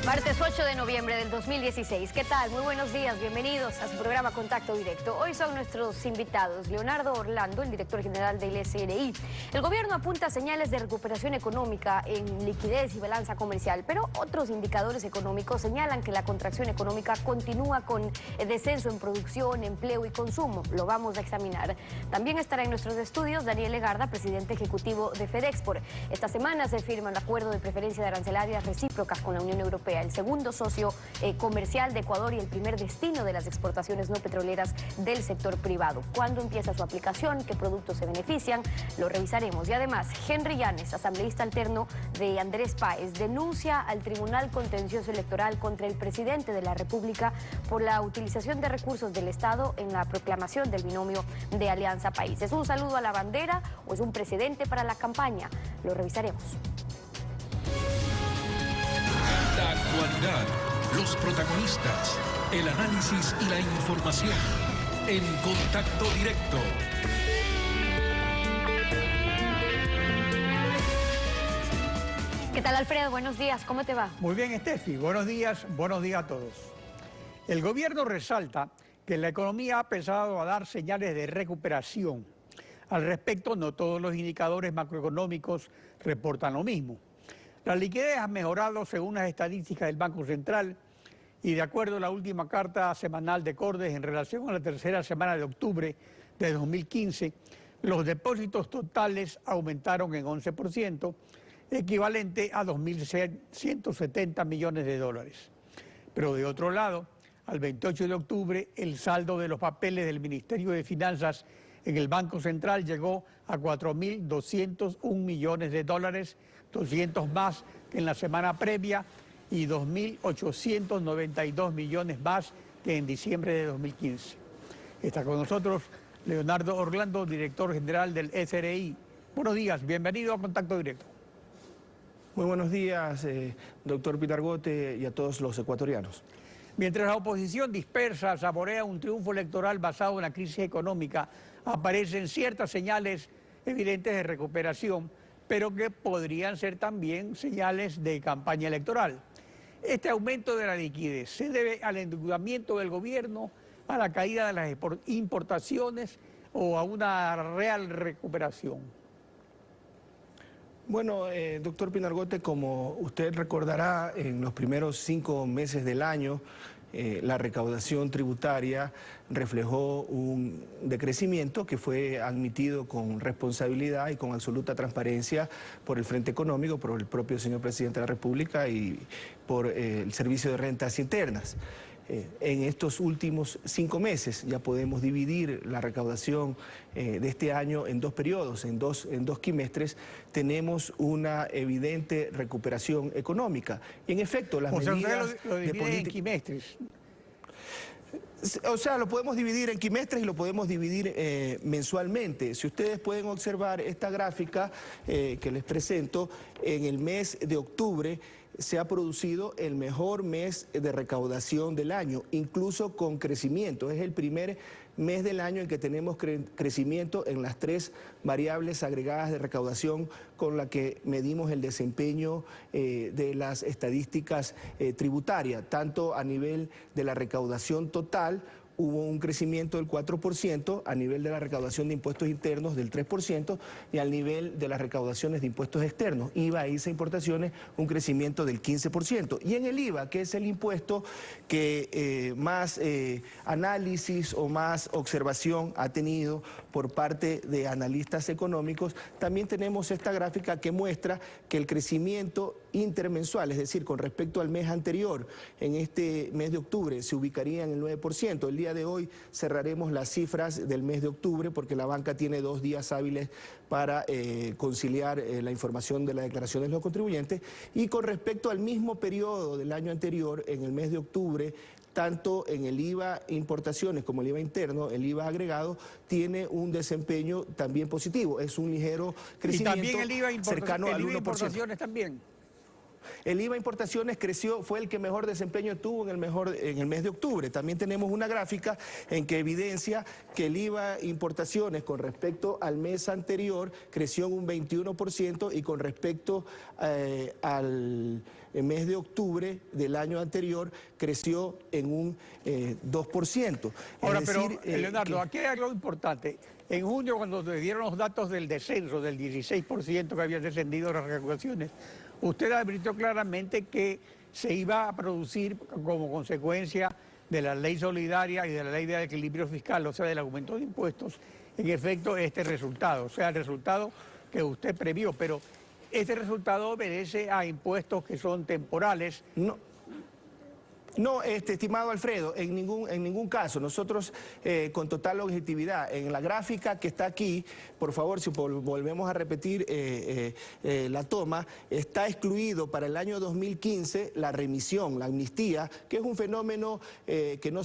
Martes 8 de noviembre del 2016. ¿Qué tal? Muy buenos días, bienvenidos a su programa Contacto Directo. Hoy son nuestros invitados Leonardo Orlando, el director general del SRI. El gobierno apunta a señales de recuperación económica en liquidez y balanza comercial, pero otros indicadores económicos señalan que la contracción económica continúa con descenso en producción, empleo y consumo. Lo vamos a examinar. También estará en nuestros estudios Daniel Legarda, presidente ejecutivo de FedExport. Esta semana se firma un acuerdo de preferencia de arancelarias recíprocas con la Unión Europea, el segundo socio comercial de Ecuador y el primer destino de las exportaciones no petroleras del sector privado. ¿Cuándo empieza su aplicación? ¿Qué productos se benefician? Lo revisaremos. Y además, Henry Llanes, asambleísta alterno de Andrés Páez, denuncia al Tribunal Contencioso Electoral contra el presidente de la República por la utilización de recursos del Estado en la proclamación del binomio de Alianza País. ¿Es un saludo a la bandera o es un precedente para la campaña? Lo revisaremos. La actualidad, los protagonistas, el análisis y la información. En Contacto Directo. ¿Qué tal, Alfredo? Buenos días, ¿cómo te va? Muy bien, Steffi. Buenos días a todos. El gobierno resalta que la economía ha empezado a dar señales de recuperación. Al respecto, no todos los indicadores macroeconómicos reportan lo mismo. La liquidez ha mejorado según las estadísticas del Banco Central y de acuerdo a la última carta semanal de Cordes en relación a la tercera semana de octubre de 2015, los depósitos totales aumentaron en 11%, equivalente a 2.170 millones de dólares. Pero de otro lado, al 28 de octubre, el saldo de los papeles del Ministerio de Finanzas en el Banco Central llegó a 4.201 millones de dólares, 200 más que en la semana previa y 2.892 millones más que en diciembre de 2015. Está con nosotros Leonardo Orlando, director general del SRI. Buenos días, bienvenido a Contacto Directo. Muy buenos días, doctor Pitargote, y a todos los ecuatorianos. Mientras la oposición dispersa saborea un triunfo electoral basado en la crisis económica, aparecen ciertas señales evidentes de recuperación, pero que podrían ser también señales de campaña electoral. Este aumento de la liquidez se debe al endeudamiento del gobierno, a la caída de las importaciones o a una real recuperación. Bueno, doctor Pinargote, como usted recordará, en los primeros 5 meses del año, la recaudación tributaria reflejó un decrecimiento que fue admitido con responsabilidad y con absoluta transparencia por el Frente Económico, por el propio señor Presidente de la República y por el Servicio de Rentas Internas. En estos últimos 5 meses ya podemos dividir la recaudación de este año en 2 periodos, en dos quimestres. Tenemos una evidente recuperación económica. Y en efecto, las medidas lo divide en quimestres. O sea, lo podemos dividir en quimestres y lo podemos dividir mensualmente. Si ustedes pueden observar esta gráfica que les presento, en el mes de octubre se ha producido el mejor mes de recaudación del año, incluso con crecimiento. Es el primer mes del año en que tenemos crecimiento en las 3 variables agregadas de recaudación con la que medimos el desempeño de las estadísticas tributarias, tanto a nivel de la recaudación total. Hubo un crecimiento del 4%, a nivel de la recaudación de impuestos internos del 3% y al nivel de las recaudaciones de impuestos externos, IVA e ISA importaciones, un crecimiento del 15%. Y en el IVA, que es el impuesto que más análisis o más observación ha tenido por parte de analistas económicos, también tenemos esta gráfica que muestra que el crecimiento intermensual, es decir, con respecto al mes anterior, en este mes de octubre se ubicaría en el 9%. El día de hoy cerraremos las cifras del mes de octubre porque la banca tiene 2 días hábiles para conciliar la información de las declaraciones de los contribuyentes. Y con respecto al mismo periodo del año anterior, en el mes de octubre, tanto en el IVA importaciones como el IVA interno, el IVA agregado tiene un desempeño también positivo. Es un ligero crecimiento, y también el IVA cercano al 1%. El IVA importaciones también. El IVA importaciones creció, fue el que mejor desempeño tuvo en el mes de octubre. También tenemos una gráfica en que evidencia que el IVA importaciones con respecto al mes anterior creció en un 21% y con respecto al mes de octubre del año anterior creció en un 2%. Ahora, pero Leonardo, aquí hay algo importante. En junio, cuando se dieron los datos del descenso del 16% que habían descendido las recaudaciones, usted advirtió claramente que se iba a producir como consecuencia de la ley solidaria y de la ley de equilibrio fiscal, o sea, del aumento de impuestos, en efecto, este resultado, o sea, el resultado que usted previó, pero este resultado obedece a impuestos que son temporales. No, estimado Alfredo, en ningún caso. Nosotros, con total objetividad, en la gráfica que está aquí, por favor, si volvemos a repetir la toma, está excluido para el año 2015 la remisión, la amnistía, que es un fenómeno que no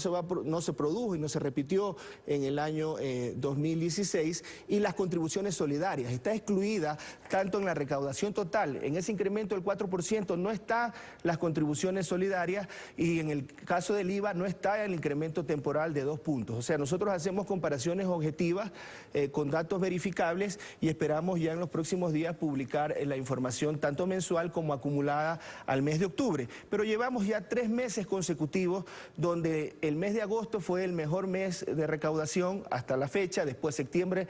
se produjo y no se repitió en el año 2016, y las contribuciones solidarias. Está excluida tanto en la recaudación total, en ese incremento del 4% no están las contribuciones solidarias, y en el caso del IVA no está el incremento temporal de 2 puntos. O sea, nosotros hacemos comparaciones objetivas con datos verificables y esperamos ya en los próximos días publicar la información tanto mensual como acumulada al mes de octubre. Pero llevamos ya 3 meses consecutivos donde el mes de agosto fue el mejor mes de recaudación hasta la fecha, después septiembre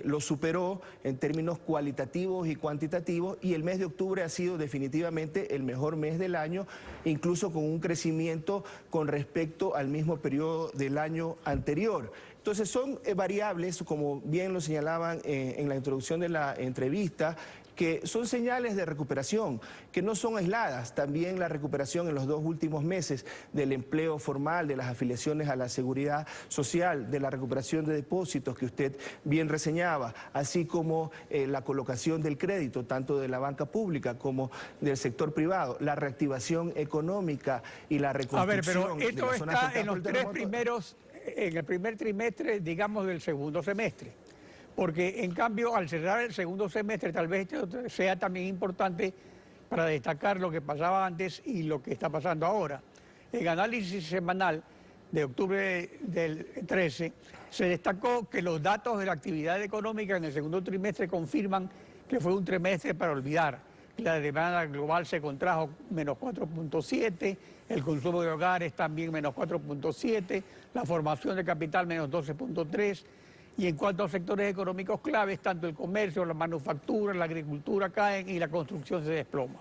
lo superó en términos cualitativos y cuantitativos, y el mes de octubre ha sido definitivamente el mejor mes del año, incluso con un crecimiento con respecto al mismo periodo del año anterior. Entonces son variables, como bien lo señalaban en la introducción de la entrevista, que son señales de recuperación, que no son aisladas. También la recuperación en los 2 últimos meses del empleo formal, de las afiliaciones a la seguridad social, de la recuperación de depósitos que usted bien reseñaba, así como la colocación del crédito, tanto de la banca pública como del sector privado, la reactivación económica y la reconstrucción. A ver, pero esto está en los 3 primeros, en el primer trimestre, digamos, del segundo semestre. Porque, en cambio, al cerrar el segundo semestre, tal vez esto sea también importante para destacar lo que pasaba antes y lo que está pasando ahora. En análisis semanal de octubre del 13, se destacó que los datos de la actividad económica en el segundo trimestre confirman que fue un trimestre para olvidar. La demanda global se contrajo menos 4.7, el consumo de hogares también menos 4.7, la formación de capital menos 12.3, y en cuanto a sectores económicos claves, tanto el comercio, la manufactura, la agricultura caen y la construcción se desploma.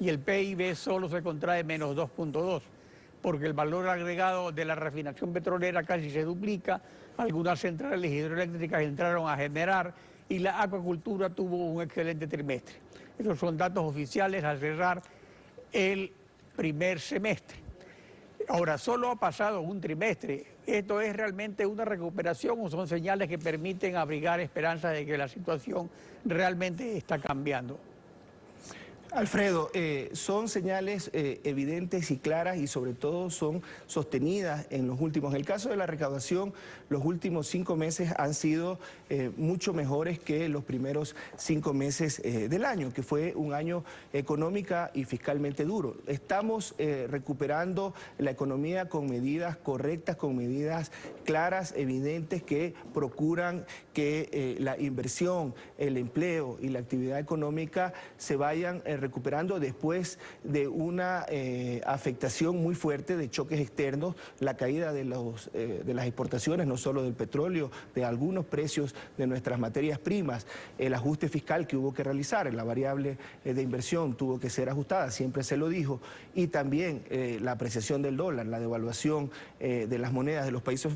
Y el PIB solo se contrae menos 2.2, porque el valor agregado de la refinación petrolera casi se duplica, algunas centrales hidroeléctricas entraron a generar y la acuacultura tuvo un excelente trimestre. Esos son datos oficiales al cerrar el primer semestre. Ahora, solo ha pasado un trimestre. ¿Esto es realmente una recuperación o son señales que permiten abrigar esperanzas de que la situación realmente está cambiando? Alfredo, son señales evidentes y claras y sobre todo son sostenidas en los últimos. En el caso de la recaudación, los últimos 5 meses han sido mucho mejores que los primeros 5 meses del año, que fue un año económica y fiscalmente duro. Estamos recuperando la economía con medidas correctas, con medidas claras, evidentes, que procuran que la inversión, el empleo y la actividad económica se vayan recuperando después de una afectación muy fuerte de choques externos, la caída de las exportaciones, no solo del petróleo, de algunos precios de nuestras materias primas, el ajuste fiscal que hubo que realizar, la variable de inversión tuvo que ser ajustada, siempre se lo dijo, y también la apreciación del dólar, la devaluación de las monedas de los países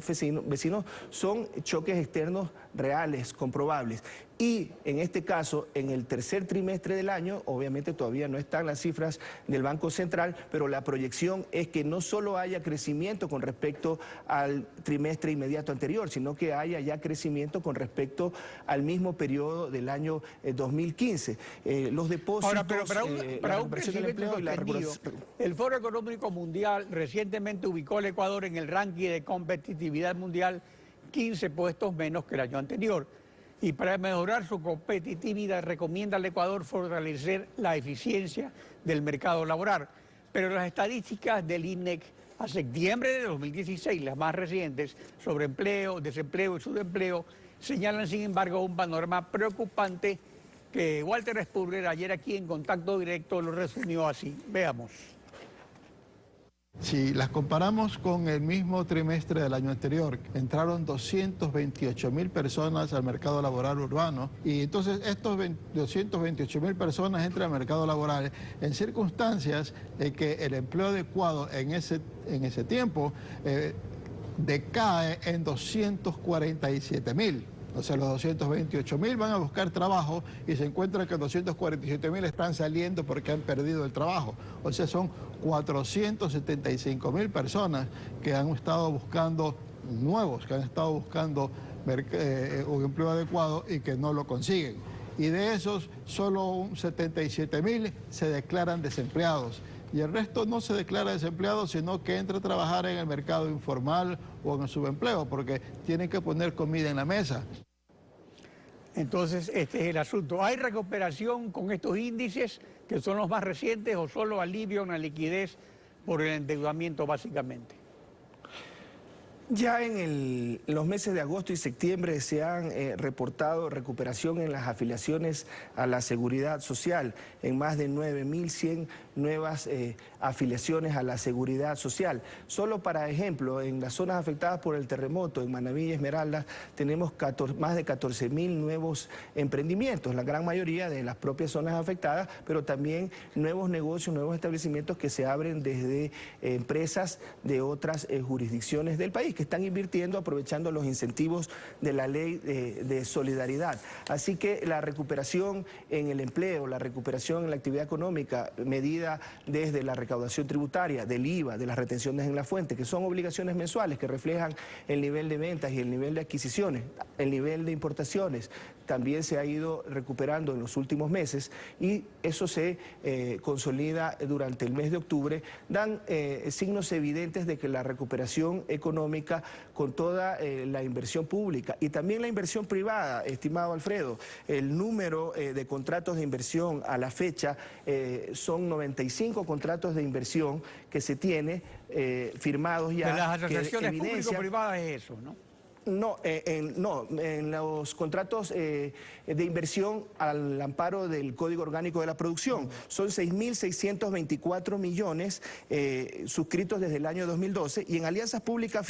vecinos, son choques externos reales, comprobables. Y en este caso, en el tercer trimestre del año, obviamente todavía no están las cifras del Banco Central, pero la proyección es que no solo haya crecimiento con respecto al trimestre inmediato anterior, sino que haya ya crecimiento con respecto al mismo periodo del año 2015. Los depósitos, ahora, pero para un crecimiento sostenido, el Foro Económico Mundial recientemente ubicó al Ecuador en el ranking de competitividad mundial 15 puestos menos que el año anterior. Y para mejorar su competitividad recomienda al Ecuador fortalecer la eficiencia del mercado laboral. Pero las estadísticas del INEC a septiembre de 2016, las más recientes, sobre empleo, desempleo y subempleo, señalan sin embargo un panorama preocupante que Walter Spurrier ayer aquí en Contacto Directo lo resumió así. Veamos. Si las comparamos con el mismo trimestre del año anterior, entraron 228.000 personas al mercado laboral urbano y entonces estos 228.000 personas entran al mercado laboral en circunstancias en que el empleo adecuado en ese tiempo decae en 247.000. O sea, los 228.000 van a buscar trabajo y se encuentran que 247.000 están saliendo porque han perdido el trabajo. O sea, son 475.000 personas que han estado buscando que han estado buscando un empleo adecuado y que no lo consiguen. Y de esos, solo 77.000 se declaran desempleados. Y el resto no se declara desempleado, sino que entra a trabajar en el mercado informal o en el subempleo, porque tienen que poner comida en la mesa. Entonces, este es el asunto. ¿Hay recuperación con estos índices, que son los más recientes, o solo alivio en la liquidez por el endeudamiento, básicamente? Ya en los meses de agosto y septiembre se han reportado recuperación en las afiliaciones a la Seguridad Social, en más de 9.100 nuevas afiliaciones a la Seguridad Social. Solo para ejemplo, en las zonas afectadas por el terremoto, en Manabí y Esmeraldas, tenemos más de 14.000 nuevos emprendimientos, la gran mayoría de las propias zonas afectadas, pero también nuevos negocios, nuevos establecimientos que se abren desde empresas de otras jurisdicciones del país, que están invirtiendo aprovechando los incentivos de la ley de solidaridad. Así que la recuperación en el empleo, la recuperación en la actividad económica, medida desde la recaudación tributaria, del IVA, de las retenciones en la fuente, que son obligaciones mensuales que reflejan el nivel de ventas y el nivel de adquisiciones, el nivel de importaciones, también se ha ido recuperando en los últimos meses y eso se consolida durante el mes de octubre, dan signos evidentes de que la recuperación económica con toda la inversión pública y también la inversión privada, estimado Alfredo, el número de contratos de inversión a la fecha son 95 contratos de inversión que se tiene firmados ya. De las asociaciones público-privadas es eso, ¿no? No, en los contratos de inversión al amparo del Código Orgánico de la Producción. Son 6.624 millones suscritos desde el año 2012 y en alianzas públicas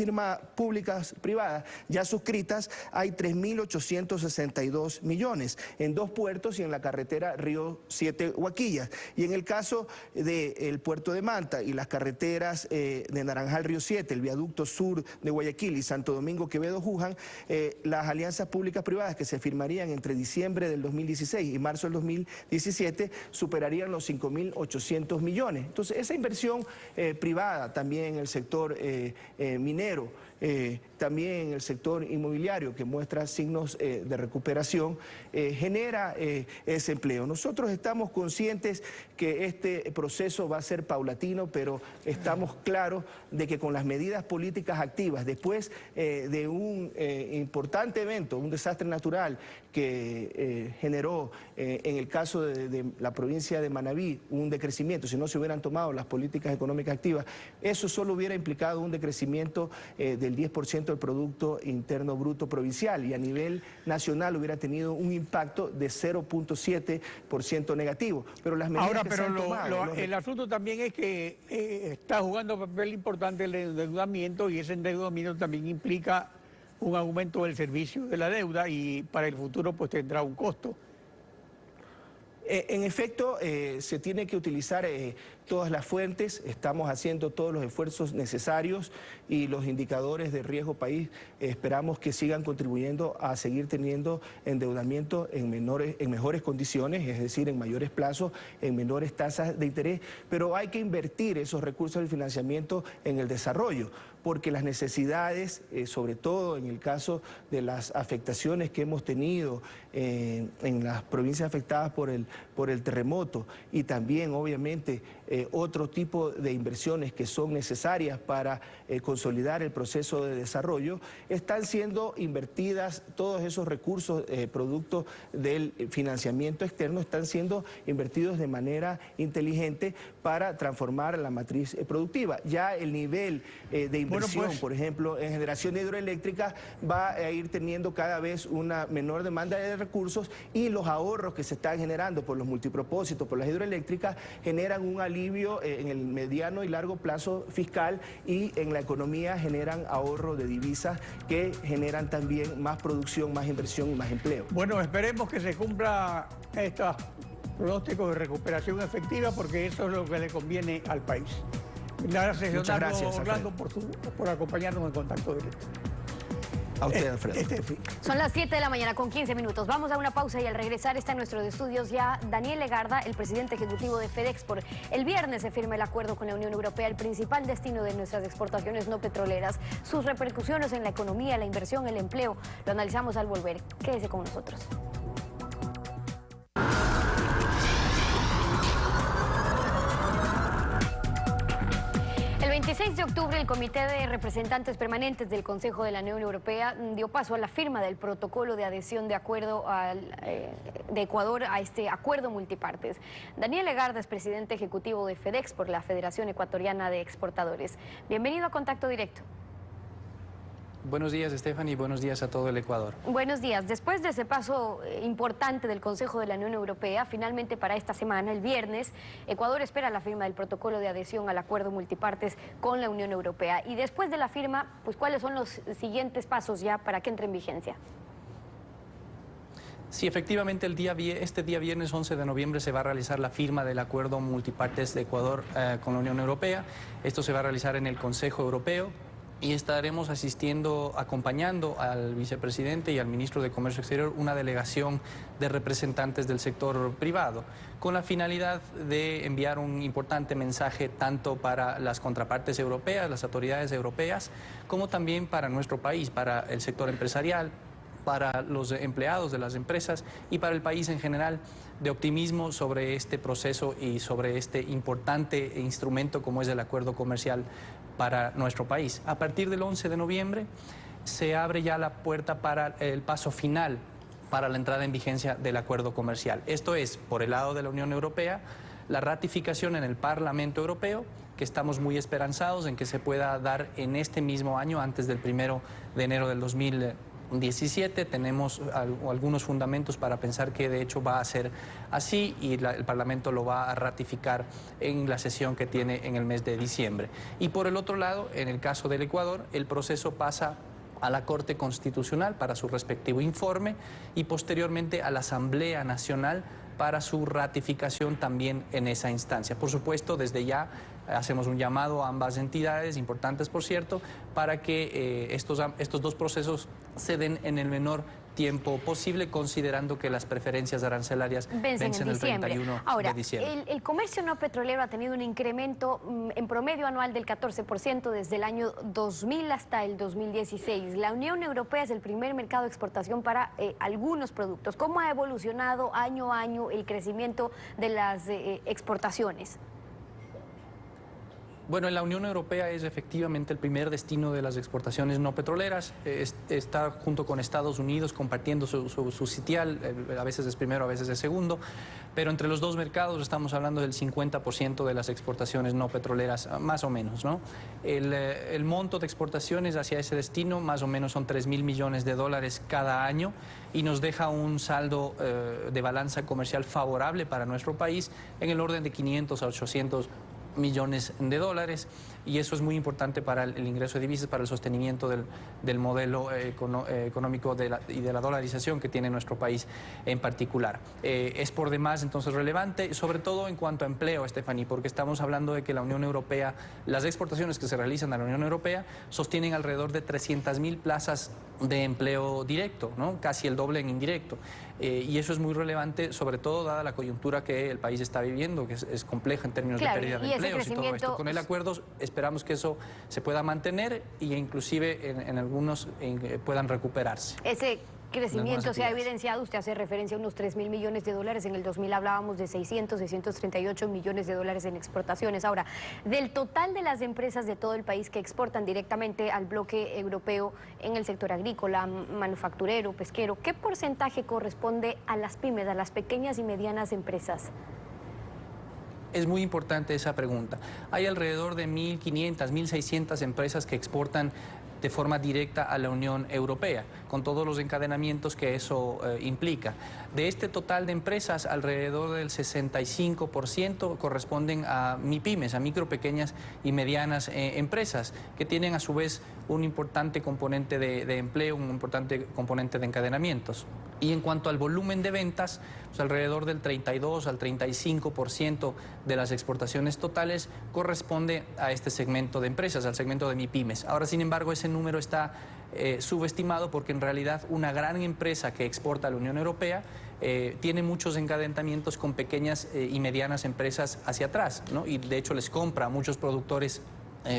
privadas ya suscritas hay 3.862 millones en 2 puertos y en la carretera Río 7 Huaquillas. Y en el caso del puerto de Manta y las carreteras de Naranjal Río 7, el viaducto sur de Guayaquil y Santo Domingo Quevedo Juján, las alianzas públicas privadas que se firmarían entre diciembre del 2016 y marzo del 2017 superarían los 5.800 millones. Entonces, esa inversión privada también en el sector minero, también en el sector inmobiliario que muestra signos de recuperación, genera ese empleo. Nosotros estamos conscientes que este proceso va a ser paulatino, pero estamos claros de que con las medidas políticas activas, después de un importante evento, un desastre natural que generó en el caso de la provincia de Manabí un decrecimiento, si no se hubieran tomado las políticas económicas activas, eso solo hubiera implicado un decrecimiento del 10% del Producto Interno Bruto provincial y a nivel nacional hubiera tenido un impacto de 0.7% negativo. Pero las medidas ahora, que pero se han tomado, el asunto también es que está jugando un papel importante el endeudamiento y ese endeudamiento también implica un aumento del servicio de la deuda y para el futuro pues tendrá un costo. En efecto, se tiene que utilizar todas las fuentes, estamos haciendo todos los esfuerzos necesarios y los indicadores de riesgo país esperamos que sigan contribuyendo a seguir teniendo endeudamiento en mejores condiciones, es decir, en mayores plazos, en menores tasas de interés, pero hay que invertir esos recursos del financiamiento en el desarrollo, porque las necesidades, sobre todo en el caso de las afectaciones que hemos tenido en las provincias afectadas por el terremoto y también obviamente otro tipo de inversiones que son necesarias para consolidar el proceso de desarrollo, están siendo invertidas, todos esos recursos producto del financiamiento externo están siendo invertidos de manera inteligente para transformar la matriz productiva. Ya el nivel de inversión inversión, por ejemplo, en generación hidroeléctrica va a ir teniendo cada vez una menor demanda de recursos y los ahorros que se están generando por los multipropósitos, por las hidroeléctricas, generan un alivio en el mediano y largo plazo fiscal y en la economía generan ahorro de divisas que generan también más producción, más inversión y más empleo. Bueno, esperemos que se cumpla estos pronósticos de recuperación efectiva porque eso es lo que le conviene al país. Gracias, Muchas Leonardo gracias, Orlando, por acompañarnos en Contacto Directo. A usted, Alfredo. Son las 7 de la mañana con 15 minutos. Vamos a una pausa y al regresar está en nuestros estudios ya Daniel Legarda, el presidente ejecutivo de FedExport. El viernes se firma el acuerdo con la Unión Europea, el principal destino de nuestras exportaciones no petroleras, sus repercusiones en la economía, la inversión, el empleo. Lo analizamos al volver. Quédese con nosotros. El 26 de octubre, el Comité de Representantes Permanentes del Consejo de la Unión Europea dio paso a la firma del protocolo de adhesión de Ecuador a este acuerdo multipartes. Daniel Legarda es presidente ejecutivo de FedEx por la Federación Ecuatoriana de Exportadores. Bienvenido a Contacto Directo. Buenos días, Stephanie, y buenos días a todo el Ecuador. Buenos días. Después de ese paso importante del Consejo de la Unión Europea, finalmente para esta semana, el viernes, Ecuador espera la firma del protocolo de adhesión al acuerdo multipartes con la Unión Europea. Y después de la firma, pues, ¿cuáles son los siguientes pasos ya para que entre en vigencia? Sí, efectivamente, este día viernes 11 de noviembre se va a realizar la firma del acuerdo multipartes de Ecuador con la Unión Europea. Esto se va a realizar en el Consejo Europeo. Y estaremos acompañando al vicepresidente y al ministro de Comercio Exterior una delegación de representantes del sector privado, con la finalidad de enviar un importante mensaje tanto para las contrapartes europeas, las autoridades europeas, como también para nuestro país, para el sector empresarial, para los empleados de las empresas y para el país en general, de optimismo sobre este proceso y sobre este importante instrumento como es el acuerdo comercial para nuestro país. A partir del 11 de noviembre se abre ya la puerta para el paso final para la entrada en vigencia del acuerdo comercial. Esto es, por el lado de la Unión Europea, la ratificación en el Parlamento Europeo, que estamos muy esperanzados en que se pueda dar en este mismo año, antes del 1 de enero del 2017. Tenemos algunos fundamentos para pensar que de hecho va a ser así y el Parlamento lo va a ratificar en la sesión que tiene en el mes de diciembre. Y por el otro lado, en el caso del Ecuador, el proceso pasa a la Corte Constitucional para su respectivo informe y posteriormente a la Asamblea Nacional para su ratificación también en esa instancia. Por supuesto, desde ya hacemos un llamado a ambas entidades, importantes por cierto, para que estos dos procesos se den en el menor tiempo posible, considerando que las preferencias arancelarias vencen el 31 de diciembre. Ahora, el comercio no petrolero ha tenido un incremento en promedio anual del 14% desde el año 2000 hasta el 2016. La Unión Europea es el primer mercado de exportación para algunos productos. ¿Cómo ha evolucionado año a año el crecimiento de las exportaciones? Bueno, en la Unión Europea es efectivamente el primer destino de las exportaciones no petroleras. Está junto con Estados Unidos compartiendo su sitial, a veces es primero, a veces es segundo, pero entre los dos mercados estamos hablando del 50% de las exportaciones no petroleras, más o menos, ¿no? El monto de exportaciones hacia ese destino más o menos son 3.000 millones de dólares cada año y nos deja un saldo de balanza comercial favorable para nuestro país en el orden de 500 a 800 millones de dólares, y eso es muy importante para el ingreso de divisas, para el sostenimiento del modelo económico y de la dolarización que tiene nuestro país en particular. Es por demás entonces relevante, sobre todo en cuanto a empleo, Stephanie, porque estamos hablando de que la Unión Europea, las exportaciones que se realizan a la Unión Europea sostienen alrededor de 300.000 plazas de empleo directo, ¿no? Casi el doble en indirecto. Y eso es muy relevante, sobre todo dada la coyuntura que el país está viviendo, que es compleja en términos de pérdida de empleos y todo esto. Con el acuerdo esperamos que eso se pueda mantener e inclusive en algunos puedan recuperarse. Ese crecimiento se ha evidenciado, usted hace referencia a unos 3.000 millones de dólares, en el 2000 hablábamos de 638 millones de dólares en exportaciones. Ahora, del total de las empresas de todo el país que exportan directamente al bloque europeo en el sector agrícola, manufacturero, pesquero, ¿qué porcentaje corresponde a las pymes, a las pequeñas y medianas empresas? Es muy importante esa pregunta. Hay alrededor de 1.500, 1.600 empresas que exportan de forma directa a la Unión Europea, con todos los encadenamientos que eso implica. De este total de empresas, alrededor del 65% corresponden a MIPYMES, a micro, pequeñas y medianas empresas, que tienen a su vez un importante componente de empleo, un importante componente de encadenamientos. Y en cuanto al volumen de ventas, pues alrededor del 32 al 35% de las exportaciones totales corresponde a este segmento de empresas, al segmento de MIPYMES. Ahora, sin embargo, ese número está subestimado porque en realidad una gran empresa que exporta a la Unión Europea tiene muchos encadenamientos con pequeñas y medianas empresas hacia atrás, ¿no? Y de hecho les compra a muchos productores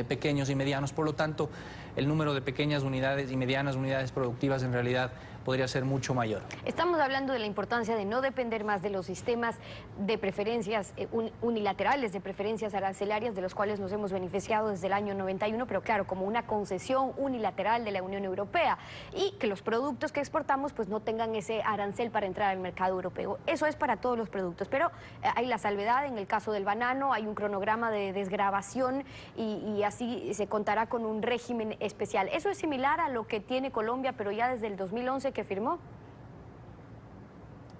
pequeños y medianos. Por lo tanto, el número de pequeñas unidades y medianas unidades productivas en realidad podría ser mucho mayor. Estamos hablando de la importancia de no depender más de los sistemas de preferencias unilaterales, de preferencias arancelarias, de los cuales nos hemos beneficiado desde el año 91, pero claro, como una concesión unilateral de la Unión Europea, y que los productos que exportamos pues no tengan ese arancel para entrar al mercado europeo. Eso es para todos los productos, pero hay la salvedad. En el caso del banano hay un cronograma de desgravación y así se contará con un régimen especial. Eso es similar a lo que tiene Colombia, pero ya desde el 2011 que firmó.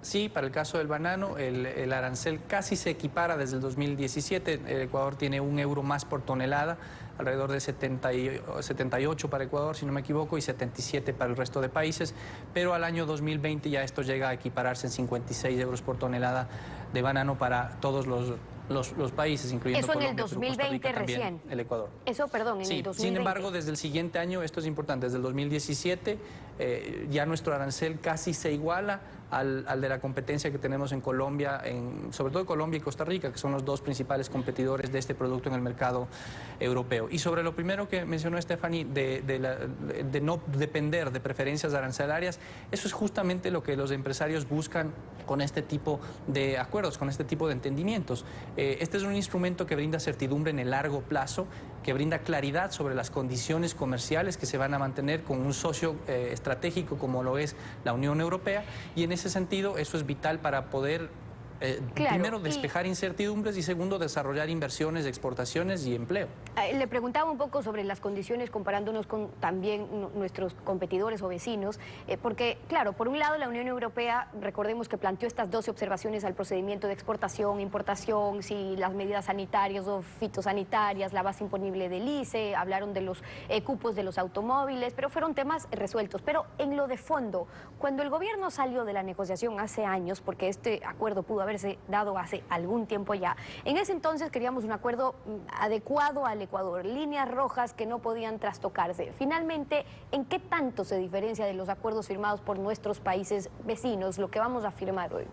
Sí, para el caso del banano, el arancel casi se equipara desde el 2017. El Ecuador tiene €1 más por tonelada, alrededor de 78 para Ecuador, si no me equivoco, y 77 para el resto de países. Pero al año 2020 ya esto llega a equipararse en €56 por tonelada de banano para todos los países, incluyendo Colombia, Perú, Costa Rica, 2020 recién. el Ecuador. Eso, perdón, en Sí, el 2020. sin embargo, desde el siguiente año, esto es importante, desde el 2017 ya nuestro arancel casi se iguala al de la competencia que tenemos en Colombia, sobre todo Colombia y Costa Rica, que son los dos principales competidores de este producto en el mercado europeo. Y sobre lo primero que mencionó Stephanie, de no depender de preferencias arancelarias, eso es justamente lo que los empresarios buscan con este tipo de acuerdos, con este tipo de entendimientos. Este es un instrumento que brinda certidumbre en el largo plazo, que brinda claridad sobre las condiciones comerciales que se van a mantener con un socio estratégico como lo es la Unión Europea, y en ese sentido eso es vital para poder primero despejar incertidumbres y segundo desarrollar inversiones, exportaciones y empleo. Le preguntaba un poco sobre las condiciones comparándonos con también nuestros competidores o vecinos, porque claro, por un lado la Unión Europea, recordemos que planteó estas 12 observaciones al procedimiento de exportación, importación, si las medidas sanitarias o fitosanitarias, la base imponible del ICE, hablaron de los cupos de los automóviles, pero fueron temas resueltos. Pero en lo de fondo, cuando el gobierno salió de la negociación hace años, porque este acuerdo pudo haberse dado hace algún tiempo ya, en ese entonces queríamos un acuerdo adecuado al Ecuador, líneas rojas que no podían trastocarse. Finalmente, ¿en qué tanto se diferencia de los acuerdos firmados por nuestros países vecinos, lo que vamos a firmar hoy?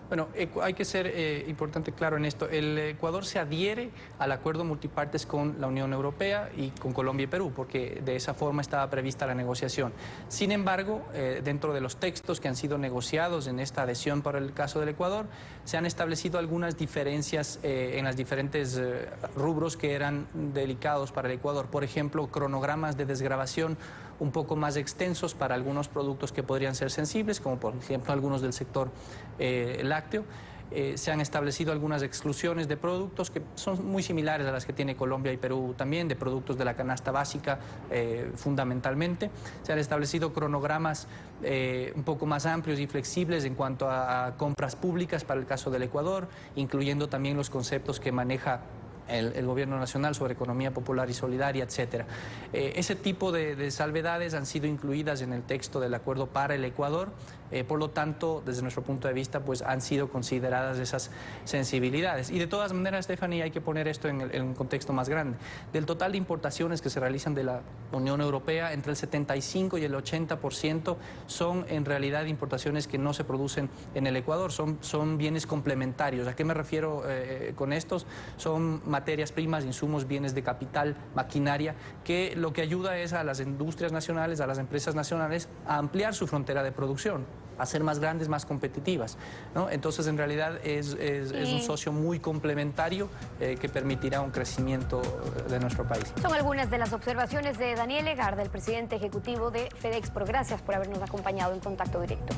Bueno, hay que ser importante claro en esto. El Ecuador se adhiere al acuerdo multipartes con la Unión Europea y con Colombia y Perú, porque de esa forma estaba prevista la negociación. Sin embargo, dentro de los textos que han sido negociados en esta adhesión para el caso del Ecuador, se han establecido algunas diferencias en los diferentes rubros que eran delicados para el Ecuador. Por ejemplo, cronogramas de desgravación un poco más extensos para algunos productos que podrían ser sensibles, como por ejemplo algunos del sector lácteo. Se han establecido algunas exclusiones de productos que son muy similares a las que tiene Colombia y Perú también, de productos de la canasta básica fundamentalmente. Se han establecido cronogramas un poco más amplios y flexibles en cuanto a compras públicas para el caso del Ecuador, incluyendo también los conceptos que maneja el gobierno nacional sobre economía popular y solidaria, etcétera. Ese tipo de salvedades han sido incluidas en el texto del acuerdo para el Ecuador, por lo tanto, desde nuestro punto de vista, pues han sido consideradas esas sensibilidades. Y de todas maneras, Stephanie, hay que poner esto en un contexto más grande. Del total de importaciones que se realizan de la Unión Europea, entre el 75 y el 80% son en realidad importaciones que no se producen en el Ecuador, son bienes complementarios. ¿A qué me refiero con estos? Son materias primas, insumos, bienes de capital, maquinaria, que lo que ayuda es a las industrias nacionales, a las empresas nacionales, a ampliar su frontera de producción, a ser más grandes, más competitivas, ¿no? Entonces, en realidad, es un socio muy complementario que permitirá un crecimiento de nuestro país. Son algunas de las observaciones de Daniel Egarda, el presidente ejecutivo de FedExport. Gracias por habernos acompañado en Contacto Directo.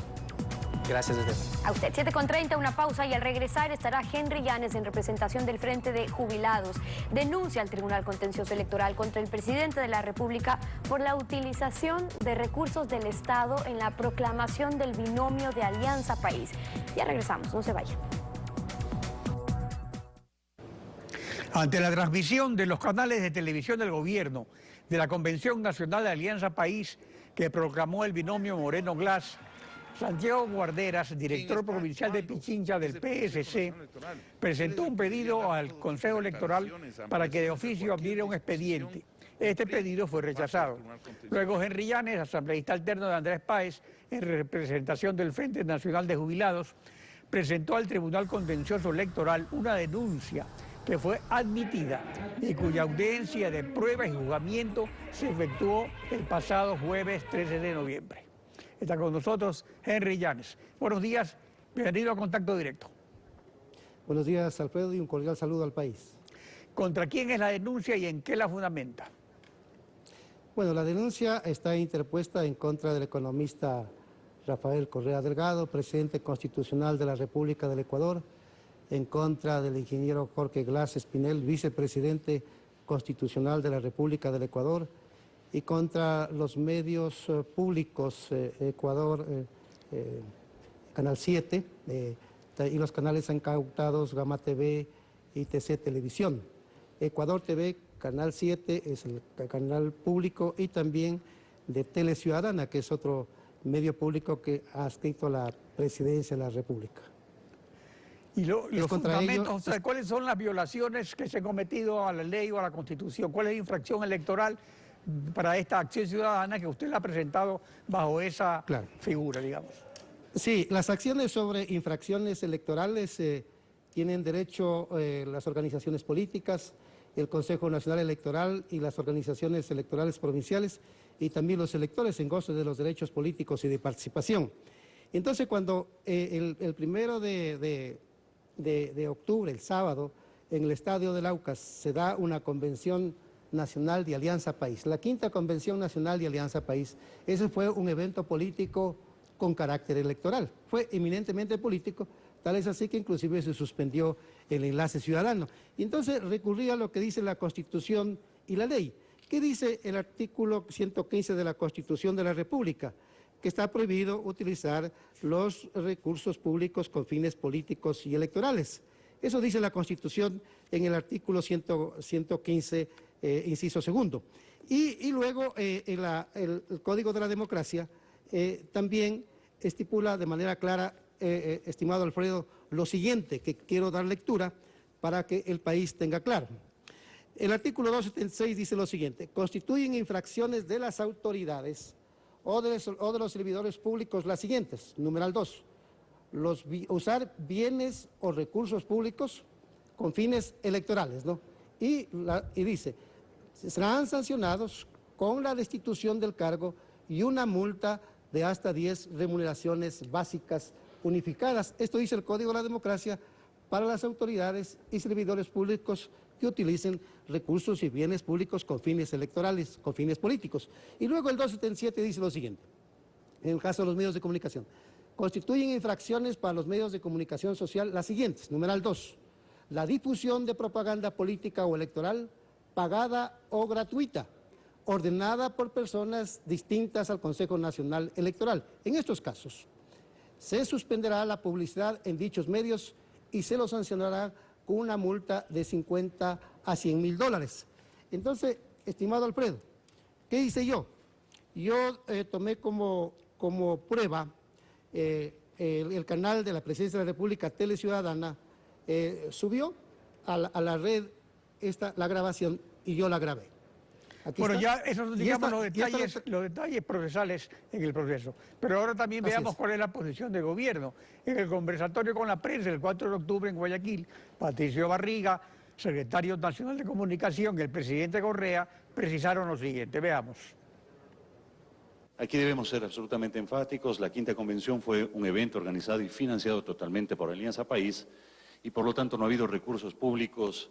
Gracias, Esteban. A usted. 7:30, una pausa y al regresar estará Henry Llanes en representación del Frente de Jubilados. Denuncia al Tribunal Contencioso Electoral contra el presidente de la República por la utilización de recursos del Estado en la proclamación del binomio de Alianza País. Ya regresamos, no se vayan. Ante la transmisión de los canales de televisión del gobierno de la Convención Nacional de Alianza País que proclamó el binomio Moreno-Glass, Santiago Guarderas, director provincial de Pichincha del PSC, presentó un pedido al Consejo Electoral para que de oficio abriera un expediente. Este pedido fue rechazado. Luego Henry Llanes, asambleísta alterno de Andrés Páez, en representación del Frente Nacional de Jubilados, presentó al Tribunal Contencioso Electoral una denuncia que fue admitida y cuya audiencia de prueba y juzgamiento se efectuó el pasado jueves 13 de noviembre. Está con nosotros Henry Llanes. Buenos días, bienvenido a Contacto Directo. Buenos días, Alfredo, y un cordial saludo al país. ¿Contra quién es la denuncia y en qué la fundamenta? Bueno, la denuncia está interpuesta en contra del economista Rafael Correa Delgado, presidente constitucional de la República del Ecuador, en contra del ingeniero Jorge Glass Espinel, vicepresidente constitucional de la República del Ecuador, y contra los medios públicos Ecuador, Canal 7, y los canales incautados Gama TV y TC Televisión. Ecuador TV, Canal 7 es el canal público, y también de Tele Ciudadana, que es otro medio público que ha adscrito a la Presidencia de la República. Y los fundamentos, ello, o sea, ¿cuáles son las violaciones que se han cometido a la ley o a la Constitución? ¿Cuál es la infracción electoral para esta acción ciudadana que usted la ha presentado bajo esa figura, digamos? Sí, las acciones sobre infracciones electorales tienen derecho las organizaciones políticas, el Consejo Nacional Electoral y las organizaciones electorales provinciales, y también los electores en goce de los derechos políticos y de participación. Entonces, cuando el 1 de octubre, el sábado, en el Estadio del Aucas se da una convención nacional de Alianza País, la 5ª Convención Nacional de Alianza País, ese fue un evento político con carácter electoral, fue eminentemente político, tal es así que inclusive se suspendió el enlace ciudadano. Y entonces recurría a lo que dice la Constitución y la ley. ¿Qué dice el artículo 115 de la Constitución de la República? Que está prohibido utilizar los recursos públicos con fines políticos y electorales. Eso dice la Constitución en el artículo 115, inciso segundo. Y luego el Código de la Democracia también estipula de manera clara, estimado Alfredo, lo siguiente, que quiero dar lectura para que el país tenga claro. El artículo 276 dice lo siguiente: constituyen infracciones de las autoridades o de los servidores públicos las siguientes. Numeral 2, usar bienes o recursos públicos con fines electorales, ¿no? Y dice, serán sancionados con la destitución del cargo y una multa de hasta 10 remuneraciones básicas unificadas. Esto dice el Código de la Democracia para las autoridades y servidores públicos que utilicen recursos y bienes públicos con fines electorales, con fines políticos. Y luego el 277 dice lo siguiente, en el caso de los medios de comunicación: constituyen infracciones para los medios de comunicación social las siguientes. Numeral 2, la difusión de propaganda política o electoral pagada o gratuita, ordenada por personas distintas al Consejo Nacional Electoral. En estos casos, se suspenderá la publicidad en dichos medios y se los sancionará con una multa de 50 a 100 mil dólares. Entonces, estimado Alfredo, ¿qué hice yo? Yo tomé como prueba el canal de la Presidencia de la República, Tele Ciudadana, subió a la red la grabación y yo la grabé. Aquí bueno, está. ya esos, digamos, los detalles procesales en el proceso. Pero ahora también veamos cuál es la posición del gobierno. En el conversatorio con la prensa el 4 de octubre en Guayaquil, Patricio Barriga, secretario nacional de Comunicación, y el presidente Correa precisaron lo siguiente. Veamos. Aquí debemos ser absolutamente enfáticos. La 5ª Convención fue un evento organizado y financiado totalmente por Alianza País, y por lo tanto no ha habido recursos públicos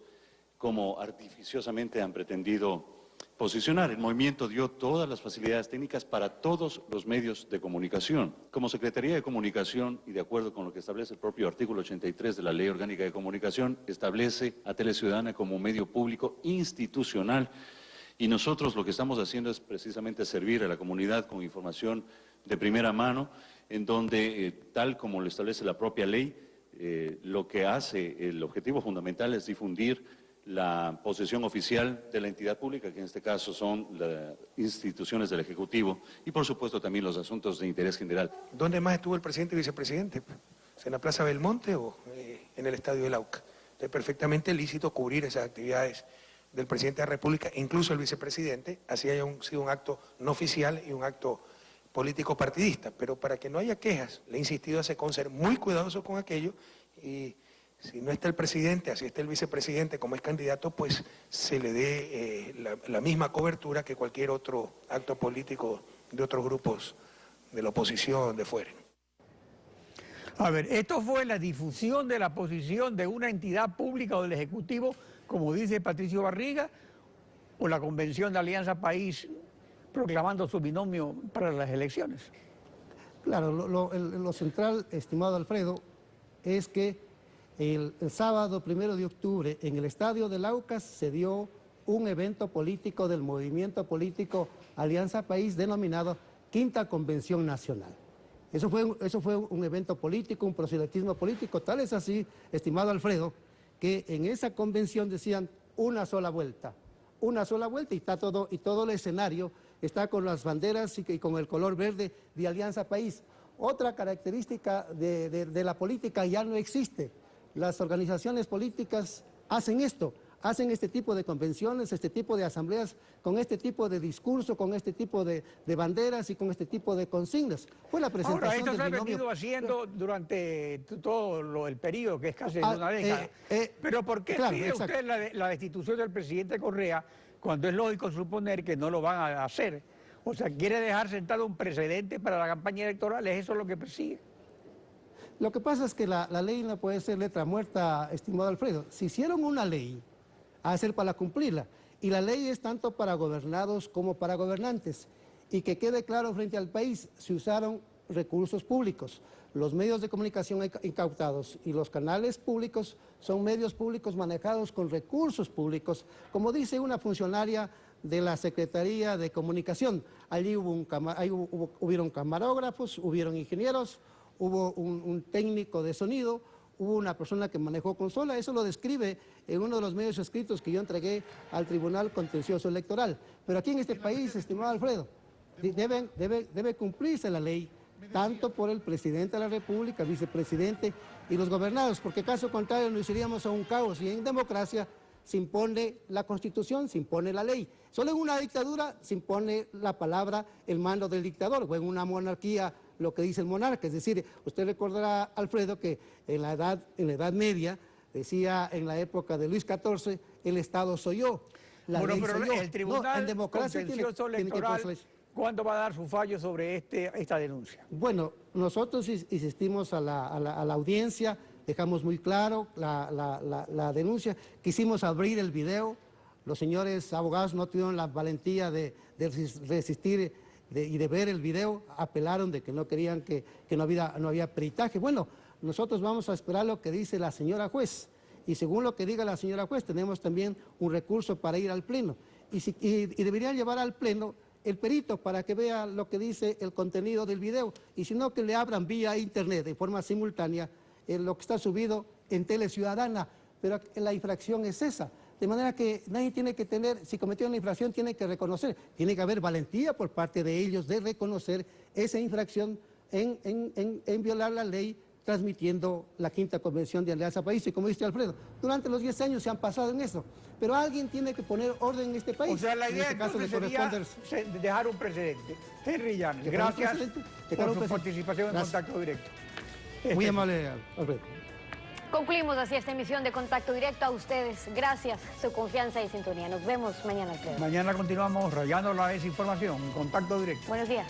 como artificiosamente han pretendido posicionar. El movimiento dio todas las facilidades técnicas para todos los medios de comunicación. Como Secretaría de Comunicación, y de acuerdo con lo que establece el propio artículo 83 de la Ley Orgánica de Comunicación, establece a Teleciudadana como medio público institucional, y nosotros lo que estamos haciendo es precisamente servir a la comunidad con información de primera mano, en donde, tal como lo establece la propia ley, lo que hace, el objetivo fundamental es difundir la posición oficial de la entidad pública, que en este caso son las instituciones del Ejecutivo, y por supuesto también los asuntos de interés general. ¿Dónde más estuvo el presidente y vicepresidente? ¿En la Plaza Belmonte o en el Estadio del Auca? Es perfectamente lícito cubrir esas actividades del presidente de la República, e incluso el vicepresidente, así haya sido un acto no oficial y un acto político partidista. Pero para que no haya quejas, le he insistido a SECON ser muy cuidadoso con aquello, y si no está el presidente, así está el vicepresidente como es candidato, pues se le dé la misma cobertura que cualquier otro acto político de otros grupos de la oposición de fuera. A ver, esto fue la difusión de la posición de una entidad pública o del Ejecutivo, como dice Patricio Barriga, o la Convención de Alianza País proclamando su binomio para las elecciones. Claro, lo central, estimado Alfredo, es que el sábado 1 de octubre en el Estadio del Aucas se dio un evento político del movimiento político Alianza País denominado Quinta Convención Nacional. Eso fue un evento político, un proselitismo político, tal es así, estimado Alfredo, que en esa convención decían una sola vuelta y todo el escenario está con las banderas y con el color verde de Alianza País. Otra característica de la política ya no existe. Las organizaciones políticas hacen esto, hacen este tipo de convenciones, este tipo de asambleas, con este tipo de discurso, con este tipo de banderas y con este tipo de consignas. Fue la presentación Ahora, esto del se ha binomio... venido haciendo durante todo el periodo, que es casi una década. Pero ¿por qué claro, pide exacto. usted la destitución del presidente Correa cuando es lógico suponer que no lo van a hacer? O sea, quiere dejar sentado un precedente para la campaña electoral, ¿es eso lo que persigue? Lo que pasa es que la ley no puede ser letra muerta, estimado Alfredo. Si hicieron una ley, ha de ser para cumplirla. Y la ley es tanto para gobernados como para gobernantes. Y que quede claro frente al país, se usaron recursos públicos. Los medios de comunicación incautados y los canales públicos son medios públicos manejados con recursos públicos. Como dice una funcionaria de la Secretaría de Comunicación, allí hubieron camarógrafos, hubieron ingenieros, hubo un técnico de sonido, hubo una persona que manejó consola. Eso lo describe en uno de los medios escritos que yo entregué al Tribunal Contencioso Electoral. Pero aquí en este país, estimado Alfredo, debe cumplirse la ley, tanto por el presidente de la República, vicepresidente y los gobernados, porque caso contrario nos iríamos a un caos, y en democracia se impone la Constitución, se impone la ley. Solo en una dictadura se impone la palabra, el mando del dictador, o en una monarquía lo que dice el monarca. Es decir, usted recordará, Alfredo, que en la Edad Media, decía en la época de Luis XIV, el Estado soy yo, la ley soy yo. El Tribunal en democracia Contencioso Electoral, ¿cuándo va a dar su fallo sobre esta denuncia? Bueno, nosotros insistimos a la audiencia, dejamos muy claro la denuncia, quisimos abrir el video, los señores abogados no tuvieron la valentía de resistir y de ver el video, apelaron de que no querían que no había peritaje. Bueno, nosotros vamos a esperar lo que dice la señora juez, y según lo que diga la señora juez, tenemos también un recurso para ir al Pleno, y deberían llevar al Pleno el perito para que vea lo que dice el contenido del video, y si no, que le abran vía internet de forma simultánea lo que está subido en Teleciudadana, pero la infracción es esa. De manera que nadie tiene que tener, si cometió una infracción, tiene que reconocer, tiene que haber valentía por parte de ellos de reconocer esa infracción en violar la ley, transmitiendo la Quinta Convención de Alianza País. Y como dice Alfredo, durante los 10 años se han pasado en eso, pero alguien tiene que poner orden en este país. O sea, la idea en este caso sería dejar un precedente. Henry Llanes, gracias por su participación en Contacto Directo. Muy amable, Alfredo. Concluimos así esta emisión de Contacto Directo. A ustedes, gracias, su confianza y sintonía. Nos vemos mañana, Alfredo. Mañana continuamos rayando la desinformación. Contacto Directo. Buenos días.